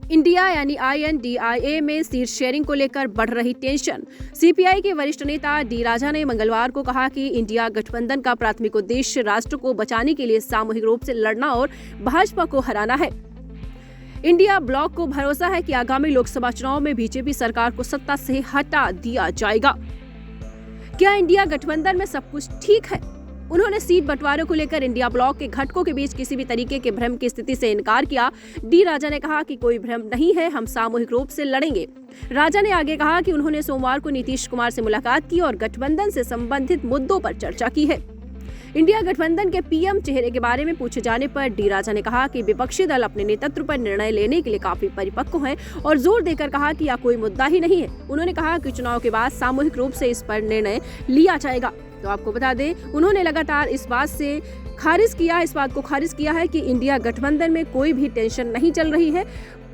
India यानी INDIA में seat sharing को लेकर बढ़ रही टेंशन। CPI के वरिष्ठ नेता डी राजा ने मंगलवार को कहा कि इंडिया गठबंधन का प्राथमिक उद्देश्य राष्ट्र को बचाने के लिए सामूहिक रूप से लड़ना और भाजपा को हराना है। इंडिया ब्लॉक को भरोसा है कि आगामी लोकसभा चुनाव में बीजेपी सरकार को सत्ता से हटा दिया जाएगा। क्या इंडिया गठबंधन में सब कुछ ठीक है? उन्होंने सीट बंटवारे को लेकर इंडिया ब्लॉक के घटकों के बीच किसी भी तरीके के भ्रम की स्थिति से इनकार किया। डी राजा ने कहा कि कोई भ्रम नहीं है, हम सामूहिक रूप से लड़ेंगे। राजा ने आगे कहा कि उन्होंने सोमवार को नीतीश कुमार से मुलाकात की और गठबंधन से संबंधित मुद्दों पर चर्चा की है। इंडिया गठबंधन के PM चेहरे के बारे में पूछे जाने पर डी राजा ने कहा कि विपक्षी दल अपने नेतृत्व पर निर्णय लेने के लिए काफी परिपक्व हैं और जोर देकर कहा कि यह कोई मुद्दा ही नहीं है। उन्होंने कहा कि चुनाव के बाद सामूहिक रूप से इस पर निर्णय लिया जाएगा। तो आपको बता दें, उन्होंने लगातार इस बात को खारिज किया है कि इंडिया गठबंधन में कोई भी टेंशन नहीं चल रही है,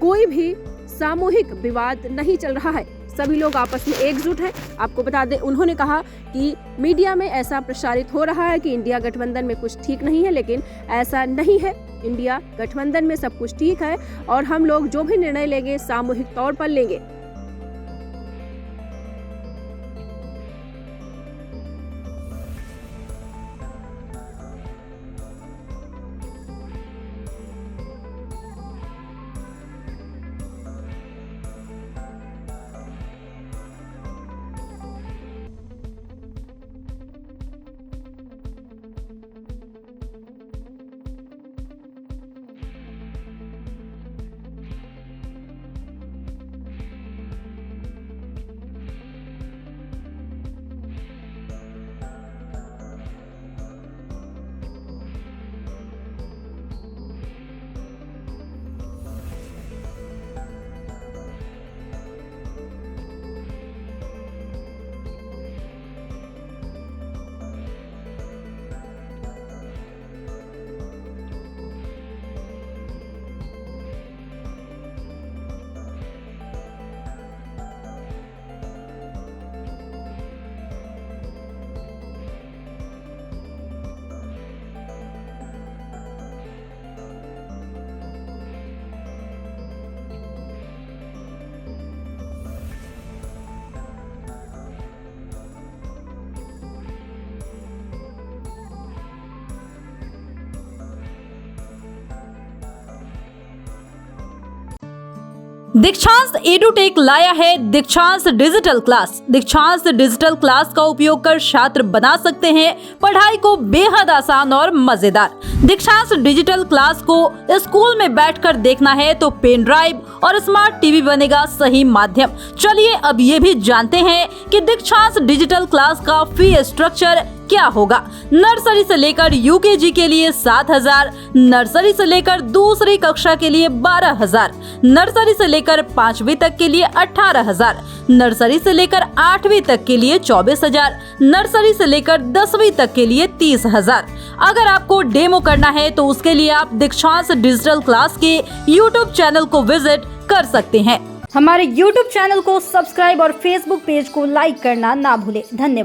कोई भी सामूहिक विवाद नहीं चल रहा है, सभी लोग आपस में एकजुट हैं। आपको बता दें, उन्होंने कहा कि मीडिया में ऐसा प्रसारित हो रहा है कि इंडिया गठबंधन में कुछ ठीक नहीं है, लेकिन ऐसा नहीं है। इंडिया गठबंधन में सब कुछ ठीक है और हम लोग जो भी निर्णय लेंगे सामूहिक तौर पर लेंगे। दीक्षांत एडुटेक लाया है दीक्षांत डिजिटल क्लास। दीक्षांत डिजिटल क्लास का उपयोग कर छात्र बना सकते हैं पढ़ाई को बेहद आसान और मजेदार। दीक्षांत डिजिटल क्लास को स्कूल में बैठकर देखना है तो पेन ड्राइव और स्मार्ट टीवी बनेगा सही माध्यम। चलिए अब ये भी जानते हैं कि दीक्षांत डिजिटल क्लास का फी स्ट्रक्चर क्या होगा। नर्सरी से लेकर UKG के लिए 7,000, नर्सरी से लेकर दूसरी कक्षा के लिए 12,000, नर्सरी से लेकर 5वीं तक के लिए 18,000, नर्सरी से लेकर 8वीं तक के लिए 24,000, नर्सरी से लेकर 10वीं तक के लिए 30,000। अगर आपको डेमो करना है तो उसके लिए आप दीक्षांत डिजिटल क्लास के YouTube चैनल को विजिट कर सकते हैं। हमारे YouTube चैनल को सब्सक्राइब और Facebook पेज को लाइक करना ना भूलें। धन्यवाद।